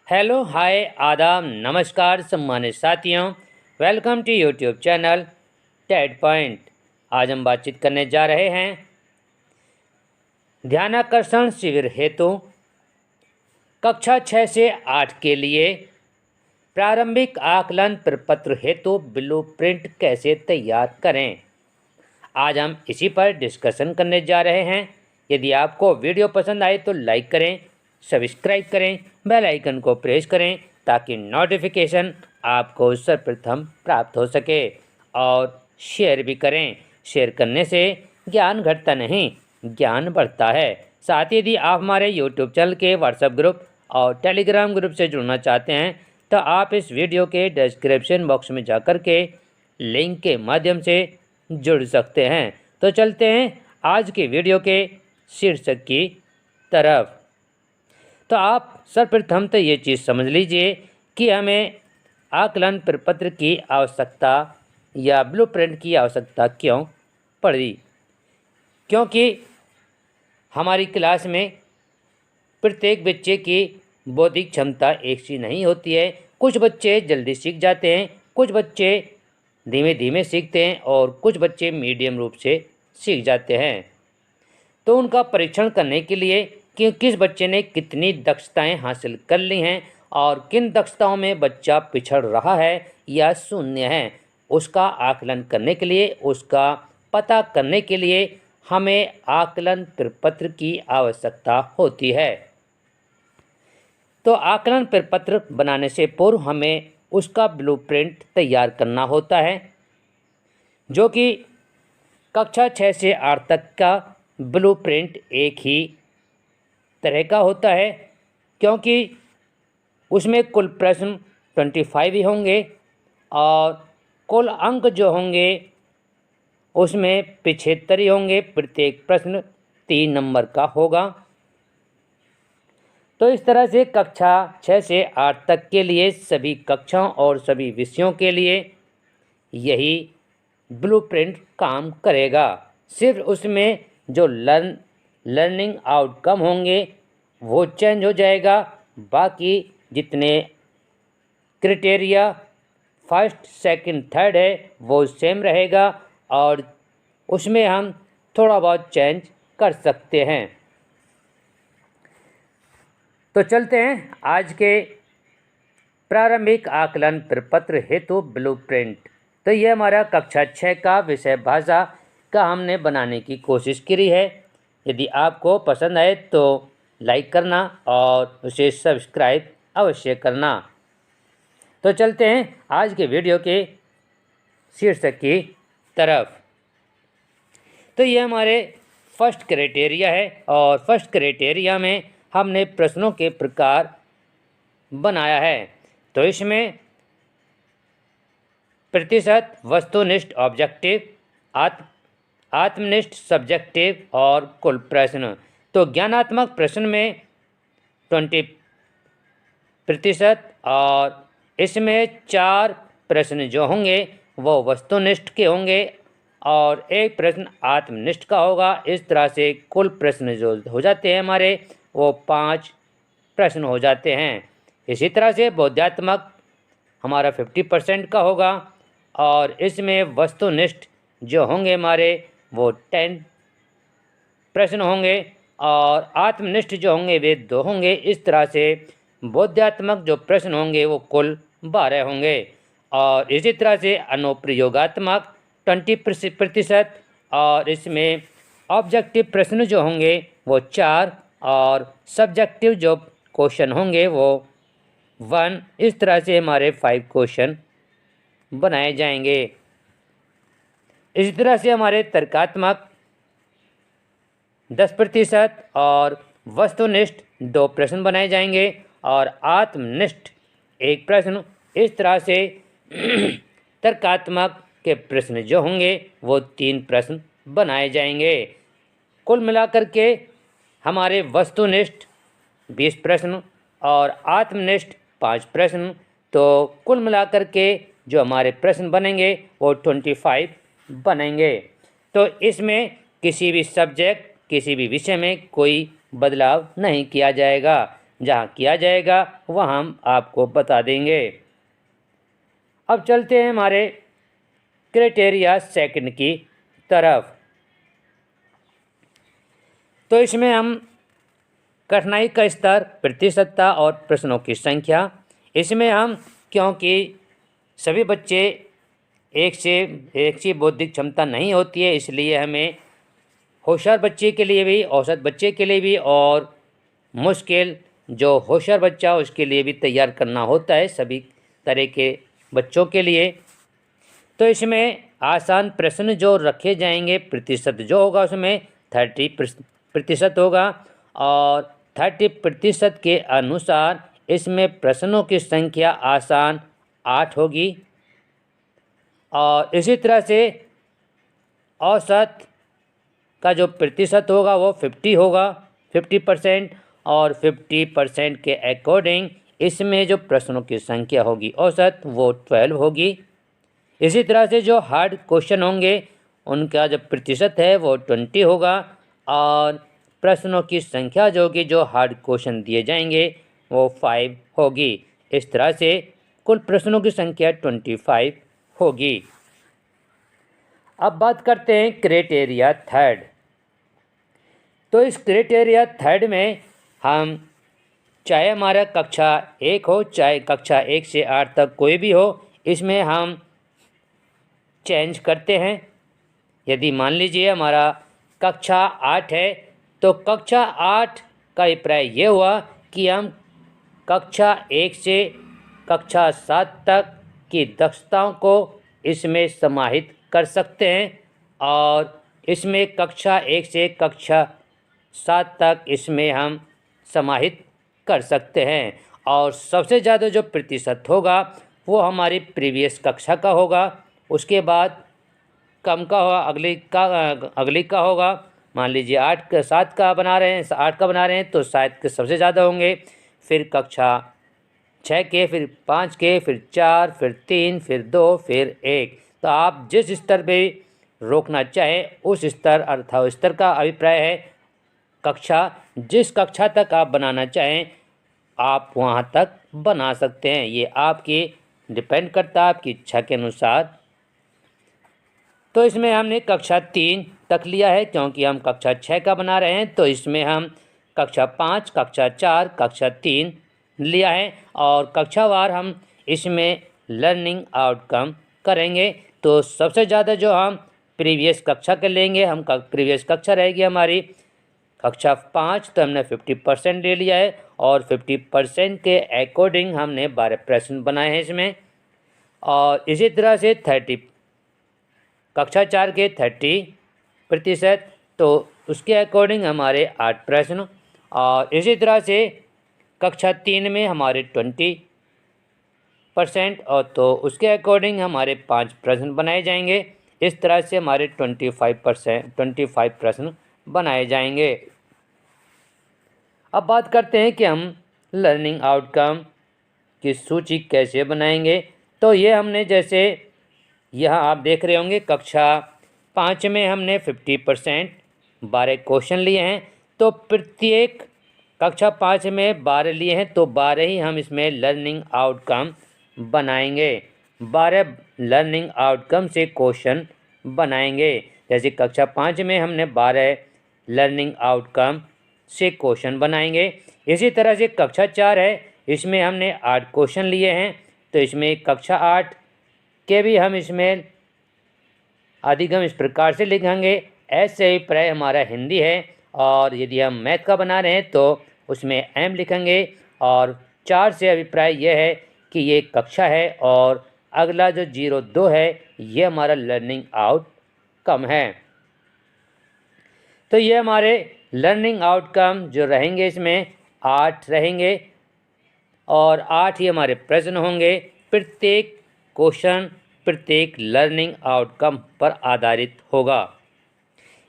Hello hi आदाब नमस्कार सम्मानित साथियों। Welcome to YouTube channel TED point. आज हम बातचीत करने जा रहे हैं ध्यानाकर्षण शिविर हेतु कक्षा 6 से 8 के लिए प्रारंभिक आकलन प्रपत्र हेतु ब्लूप्रिंट कैसे तैयार करें। आज हम इसी पर डिस्कशन करने जा रहे हैं। यदि आपको वीडियो पसंद आए तो लाइक करें, सब्सक्राइब करें, बेल आइकन को प्रेस करें ताकि नोटिफिकेशन आपको सर्वप्रथम प्राप्त हो सके और शेयर भी करें। शेयर करने से ज्ञान घटता नहीं, ज्ञान बढ़ता है। साथ ही यदि आप हमारे यूट्यूब चैनल के व्हाट्सएप ग्रुप और टेलीग्राम ग्रुप से जुड़ना चाहते हैं तो आप इस वीडियो के डिस्क्रिप्शन बॉक्स में जाकर के लिंक के माध्यम से जुड़ सकते हैं। तो चलते हैं आज के वीडियो के शीर्षक की तरफ। तो आप सर्वप्रथम तो ये चीज़ समझ लीजिए कि हमें आकलन प्रपत्र की आवश्यकता या ब्लूप्रिंट की आवश्यकता क्यों पड़ी। क्योंकि हमारी क्लास में प्रत्येक बच्चे की बौद्धिक क्षमता एक सी नहीं होती है। कुछ बच्चे जल्दी सीख जाते हैं, कुछ बच्चे धीमे धीमे सीखते हैं और कुछ बच्चे मीडियम रूप से सीख जाते हैं। तो उनका परीक्षण करने के लिए कि किस बच्चे ने कितनी दक्षताएं हासिल कर ली हैं और किन दक्षताओं में बच्चा पिछड़ रहा है या शून्य है, उसका आकलन करने के लिए, उसका पता करने के लिए हमें आकलन प्रपत्र की आवश्यकता होती है। तो आकलन प्रपत्र बनाने से पूर्व हमें उसका ब्लूप्रिंट तैयार करना होता है, जो कि कक्षा 6 से 8 तक का ब्लूप्रिंट एक ही तरह का होता है। क्योंकि उसमें कुल प्रश्न 25 ही होंगे और कुल अंक जो होंगे उसमें 75 ही होंगे। प्रत्येक प्रश्न 3 नंबर का होगा। तो इस तरह से कक्षा 6 से 8 तक के लिए सभी कक्षाओं और सभी विषयों के लिए यही ब्लूप्रिंट काम करेगा। सिर्फ उसमें जो लर्निंग आउटकम होंगे वो चेंज हो जाएगा। बाकी जितने क्राइटेरिया फर्स्ट सेकंड थर्ड है वो सेम रहेगा और उसमें हम थोड़ा बहुत चेंज कर सकते हैं। तो चलते हैं आज के प्रारंभिक आकलन प्रपत्र हेतु ब्लूप्रिंट। तो ये हमारा कक्षा 6 का विषय भाषा का हमने बनाने की कोशिश करी है। यदि आपको पसंद आए तो लाइक करना और उसे सब्सक्राइब अवश्य करना। तो चलते हैं आज के वीडियो के शीर्षक की तरफ। तो ये हमारे फर्स्ट क्राइटेरिया है और फर्स्ट क्राइटेरिया में हमने प्रश्नों के प्रकार बनाया है। तो इसमें प्रतिशत, वस्तुनिष्ठ ऑब्जेक्टिव, आत्मनिष्ठ सब्जेक्टिव और कुल प्रश्न। तो ज्ञानात्मक प्रश्न में 20% और इसमें 4 प्रश्न जो होंगे वो वस्तुनिष्ठ के होंगे और एक प्रश्न आत्मनिष्ठ का होगा। इस तरह से कुल प्रश्न जो हो जाते हैं हमारे वो 5 प्रश्न हो जाते हैं। इसी तरह से बोधात्मक हमारा 50% का होगा और इसमें वस्तुनिष्ठ जो होंगे हमारे वो 10 प्रश्न होंगे और आत्मनिष्ठ जो होंगे वे 2 होंगे। इस तरह से बोधात्मक जो प्रश्न होंगे वो कुल 12 होंगे। और इसी तरह से अनुप्रयोगात्मक 20% और इसमें ऑब्जेक्टिव प्रश्न जो होंगे वो 4 और सब्जेक्टिव जो क्वेश्चन होंगे वो 1। इस तरह से हमारे 5 क्वेश्चन बनाए जाएंगे। इसी तरह से हमारे तर्कात्मक 10% और वस्तुनिष्ठ 2 प्रश्न बनाए जाएंगे और आत्मनिष्ठ 1 प्रश्न। इस तरह से तर्कात्मक के प्रश्न जो होंगे वो 3 प्रश्न बनाए जाएंगे। कुल मिलाकर के हमारे वस्तुनिष्ठ 20 प्रश्न और आत्मनिष्ठ 5 प्रश्न। तो कुल मिलाकर के जो हमारे प्रश्न बनेंगे वो 25 बनेंगे। तो इसमें किसी भी सब्जेक्ट, किसी भी विषय में कोई बदलाव नहीं किया जाएगा। जहाँ किया जाएगा वह हम आपको बता देंगे। अब चलते हैं हमारे क्राइटेरिया सेकंड की तरफ। तो इसमें हम कठिनाई का स्तर, प्रतिशतता और प्रश्नों की संख्या, इसमें हम क्योंकि सभी बच्चे एक सी बौद्धिक क्षमता नहीं होती है, इसलिए हमें होशियार बच्चे के लिए भी, औसत बच्चे के लिए भी और मुश्किल जो होशियार बच्चा उसके लिए भी तैयार करना होता है, सभी तरह के बच्चों के लिए। तो इसमें आसान प्रश्न जो रखे जाएंगे, प्रतिशत जो होगा उसमें 30% होगा और 30% के अनुसार इसमें प्रश्नों की संख्या आसान 8 होगी। और इसी तरह से औसत का जो प्रतिशत होगा वो 50 होगा, 50%। और 50% के अकॉर्डिंग इसमें जो प्रश्नों की संख्या होगी औसत वो 12 होगी। इसी तरह से जो हार्ड क्वेश्चन होंगे उनका जो प्रतिशत है वो 20 होगा और प्रश्नों की संख्या जो होगी, जो हार्ड क्वेश्चन दिए जाएंगे वो 5 होगी। इस तरह से कुल प्रश्नों की संख्या 25 होगी। अब बात करते हैं क्राइटेरिया थर्ड। तो इस क्राइटेरिया थर्ड में हम चाहे हमारा कक्षा 1 हो, चाहे कक्षा 1 से 8 तक कोई भी हो, इसमें हम चेंज करते हैं। यदि मान लीजिए हमारा कक्षा 8 है तो कक्षा 8 का अभिप्राय ये हुआ कि हम कक्षा 1 से कक्षा 7 तक की दक्षताओं को इसमें समाहित कर सकते हैं और इसमें कक्षा 1 से कक्षा 7 तक इसमें हम समाहित कर सकते हैं। और सबसे ज़्यादा जो प्रतिशत होगा वो हमारी प्रीवियस कक्षा का होगा, उसके बाद कम का होगा, अगली का होगा। मान लीजिए 8 का 7 का बना रहे हैं, 8 का बना रहे हैं तो 7 के सबसे ज़्यादा होंगे, फिर कक्षा 6 के, फिर 5 के, फिर 4, फिर 3, फिर 2, फिर 1। तो आप जिस स्तर पे रोकना चाहें उस स्तर अर्थात स्तर का अभिप्राय है कक्षा, जिस कक्षा तक आप बनाना चाहें आप वहाँ तक बना सकते हैं। ये आपकी डिपेंड करता है आपकी इच्छा के अनुसार। तो इसमें हमने कक्षा 3 तक लिया है क्योंकि हम कक्षा 6 का बना रहे हैं, तो इसमें हम कक्षा 5, कक्षा 4, कक्षा 3 लिया है और कक्षावार हम इसमें लर्निंग आउटकम करेंगे। तो सबसे ज़्यादा जो हम प्रीवियस कक्षा के लेंगे, हम प्रीवियस कक्षा रहेगी हमारी कक्षा 5, तो हमने 50% ले लिया है और 50% के अकॉर्डिंग हमने 12 प्रश्न बनाए हैं इसमें। और इसी तरह से कक्षा 4 के 30%, तो उसके अकॉर्डिंग हमारे 8 प्रश्न। और इसी तरह से कक्षा 3 में हमारे 20% और तो उसके अकॉर्डिंग हमारे 5 प्रश्न बनाए जाएंगे। इस तरह से हमारे 25 प्रश्न बनाए जाएंगे। अब बात करते हैं कि हम लर्निंग आउटकम की सूची कैसे बनाएंगे। तो ये हमने जैसे यहाँ आप देख रहे होंगे कक्षा 5 में हमने 50% 12 क्वेश्चन लिए हैं, तो प्रत्येक कक्षा 5 में 12 लिए हैं तो 12 ही हम इसमें लर्निंग आउटकम बनाएंगे। 12 लर्निंग आउटकम से क्वेश्चन बनाएंगे। जैसे कक्षा 5 में हमने 12 लर्निंग आउटकम से क्वेश्चन बनाएंगे। इसी तरह से कक्षा 4 है, इसमें हमने 8 क्वेश्चन लिए हैं, तो इसमें कक्षा 8 के भी हम इसमें अधिगम इस प्रकार से लिखेंगे। ऐसे ही प्राय हमारा हिंदी है और यदि हम मैथ का बना रहे हैं तो उसमें एम लिखेंगे। और 4 से अभिप्राय यह है कि ये कक्षा है और अगला जो 02 है ये हमारा लर्निंग आउटकम है। तो ये हमारे लर्निंग आउटकम जो रहेंगे इसमें 8 रहेंगे और 8 ही हमारे प्रश्न होंगे। प्रत्येक क्वेश्चन प्रत्येक लर्निंग आउटकम पर आधारित होगा।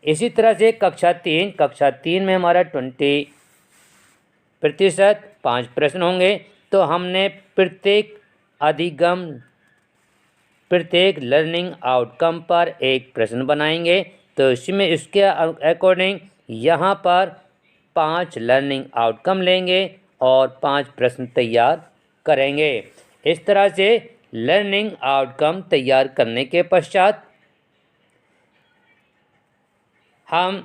इसी तरह से कक्षा 3 में हमारा 20% 5 प्रश्न होंगे, तो हमने प्रत्येक लर्निंग आउटकम पर एक प्रश्न बनाएंगे। तो इसमें इसके अकॉर्डिंग यहाँ पर 5 लर्निंग आउटकम लेंगे और 5 प्रश्न तैयार करेंगे। इस तरह से लर्निंग आउटकम तैयार करने के पश्चात हम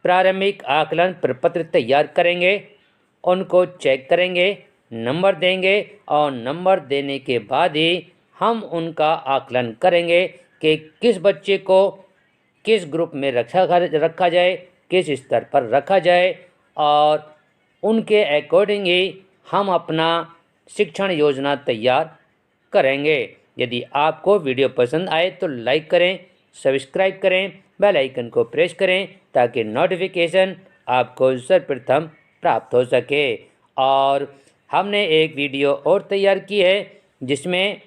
प्रारंभिक आकलन प्रपत्र तैयार करेंगे, उनको चेक करेंगे, नंबर देंगे और नंबर देने के बाद ही हम उनका आकलन करेंगे कि किस बच्चे को किस ग्रुप में रखा जाए, किस स्तर पर रखा जाए और उनके अकॉर्डिंग ही हम अपना शिक्षण योजना तैयार करेंगे। यदि आपको वीडियो पसंद आए तो लाइक करें, सब्सक्राइब करें, बेल आइकन को प्रेस करें ताकि नोटिफिकेशन आपको सर्वप्रथम प्राप्त हो सके। और हमने एक वीडियो और तैयार की है जिसमें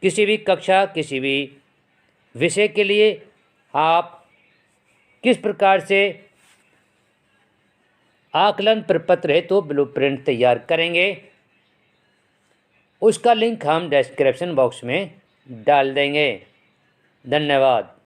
किसी भी विषय के लिए आप किस प्रकार से आकलन प्रपत्र हेतु ब्लूप्रिंट तैयार करेंगे, उसका लिंक हम डिस्क्रिप्शन बॉक्स में डाल देंगे। धन्यवाद।